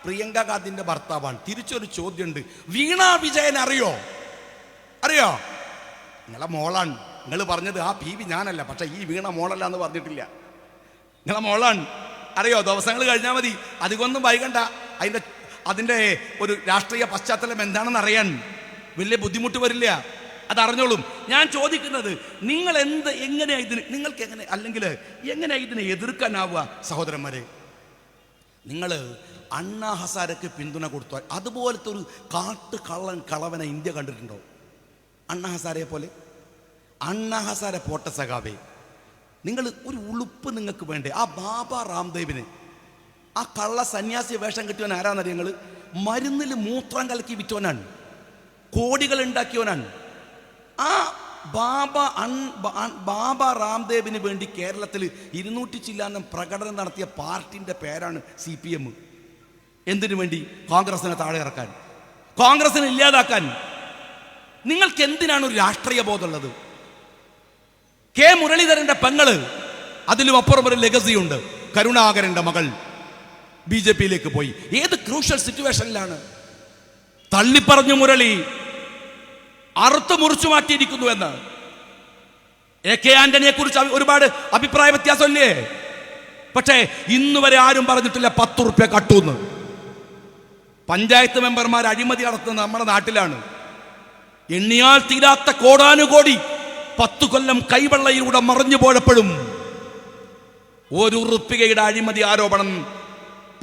പ്രിയങ്ക ഗാന്ധിന്റെ ഭർത്താവാണ്. തിരിച്ചൊരു ചോദ്യമുണ്ട്, വീണ വിജയൻ അറിയോ? നിങ്ങളെ മോളാണ്. നിങ്ങൾ പറഞ്ഞത് ആ PV ഞാനല്ല, പക്ഷെ ഈ വീണ മോളല്ല എന്ന് പറഞ്ഞിട്ടില്ല. നിങ്ങളെ മോളാണ്, അറിയോ? ദിവസങ്ങൾ കഴിഞ്ഞാൽ മതി, അധികമൊന്നും വൈകണ്ട. അതിൻ്റെ ഒരു രാഷ്ട്രീയ പശ്ചാത്തലം എന്താണെന്ന് അറിയാൻ വലിയ ബുദ്ധിമുട്ട് വരില്ല, അതറിഞ്ഞോളും. ഞാൻ ചോദിക്കുന്നത്, നിങ്ങൾ എങ്ങനെയാ ഇതിന്, നിങ്ങൾക്ക് അല്ലെങ്കിൽ എങ്ങനെയാ ഇതിനെ എതിർക്കാനാവുക? സഹോദരന്മാരെ, നിങ്ങൾ അണ്ണാ ഹസാരക്ക് പിന്തുണ കൊടുത്തു. അതുപോലത്തെ ഒരു കളവനെ ഇന്ത്യ കണ്ടിട്ടുണ്ടോ? അണ്ണാ ഹസാരയെ പോലെ. അണ്ണാ ഹസാര പോട്ട സഖാവേ, നിങ്ങൾ ഒരു ഉളുപ്പ് നിങ്ങൾക്ക് വേണ്ടേ? ആ ബാബ രാംദേവിന്, ആ കള്ള സന്യാസി വേഷം കിട്ടിയവൻ ആരാന്നറിയ? നിങ്ങൾ മരുന്നിൽ മൂത്രം കലക്കി വിറ്റവനാണ്, കോടികൾ ഉണ്ടാക്കിയവനാണ്. ആ ബാബ രാംദേവിന് വേണ്ടി കേരളത്തിൽ 200 ചില്ലാനം പ്രകടനം നടത്തിയ പാർട്ടിൻ്റെ പേരാണ് CPM. എന്തിനു വേണ്ടി? കോൺഗ്രസിനെ താഴെ ഇറക്കാൻ, കോൺഗ്രസിനെ ഇല്ലാതാക്കാൻ. നിങ്ങൾക്ക് എന്തിനാണ് ഒരു രാഷ്ട്രീയ ബോധമുള്ളത്? കെ മുരളീധരന്റെ പെങ്ങള്, അതിലും അപ്പുറം ഒരു ലെഗസിയുണ്ട്. കരുണാകരന്റെ മകൾ BJPയിലേക്ക് പോയി. ഏത് ക്രൂഷ്യൽ സിറ്റുവേഷനിലാണ്? തള്ളിപ്പറഞ്ഞു മുരളി, അറുത്ത് മുറിച്ചു മാറ്റിയിരിക്കുന്നു എന്ന്. AK ആന്റണിയെ കുറിച്ച് ഒരുപാട് അഭിപ്രായ വ്യത്യാസമല്ലേ? പക്ഷേ ഇന്നുവരെ ആരും പറഞ്ഞിട്ടില്ല 10 റുപ്യ കട്ടൂന്ന്. പഞ്ചായത്ത് മെമ്പർമാർ അഴിമതി നടത്തുന്നത് നമ്മുടെ നാട്ടിലാണ്. എണ്ണിയാൽ തീരാത്ത കോടാനുകോടി 10 കൊല്ലം കൈവെള്ളയിലൂടെ മറിഞ്ഞു പോയപ്പോഴും 1 റുപ്യയുടെ അഴിമതി ആരോപണം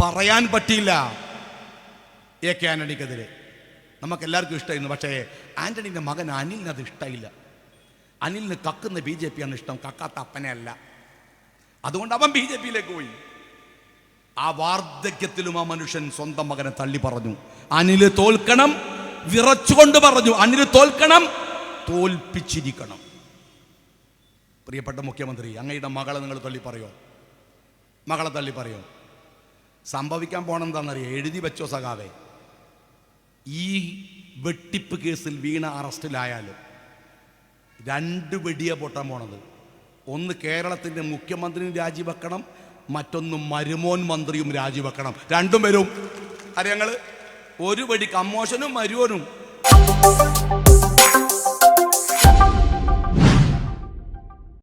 പറയാൻ പറ്റിയില്ല AK ആന്റണിക്കെതിരെ. നമുക്കെല്ലാവർക്കും ഇഷ്ടമായിരുന്നു. പക്ഷേ ആന്റണിൻ്റെ മകൻ അനിലിന് അത് ഇഷ്ടമില്ല. അനിലിന് കക്കുന്ന BJP ആണ് ഇഷ്ടം, കക്കാത്ത അപ്പനെ അല്ല. അതുകൊണ്ട് അവൻ BJPയിലേക്ക് പോയി. ആ വാർദ്ധക്യത്തിലും ആ മനുഷ്യൻ സ്വന്തം മകനെ തള്ളി പറഞ്ഞു. അനില് തോൽക്കണം, വിറച്ചുകൊണ്ട് പറഞ്ഞു, അനില് തോൽക്കണം, തോൽപ്പിച്ചിരിക്കണം. പ്രിയപ്പെട്ട മുഖ്യമന്ത്രി, അങ്ങയുടെ മകളെ നിങ്ങൾ തള്ളി പറയോ? മകളെ തള്ളി പറയോ? സംഭവിക്കാൻ പോണെന്താണെന്നറിയോ? എഴുതി വെച്ചോ സഖാവേ, ഈ വെട്ടിപ്പ് കേസിൽ വീണ അറസ്റ്റിലായാലും 2 വെടിയെ പൊട്ടാൻ പോണത്. ഒന്ന് കേരളത്തിൻ്റെ മുഖ്യമന്ത്രിയും രാജിവെക്കണം, മറ്റൊന്ന് മരുമോൻ മന്ത്രിയും രാജിവെക്കണം. 2 വരും. അറിയങ്ങൾ ഒരു വെടി കമ്മോഷനും മരുവനും.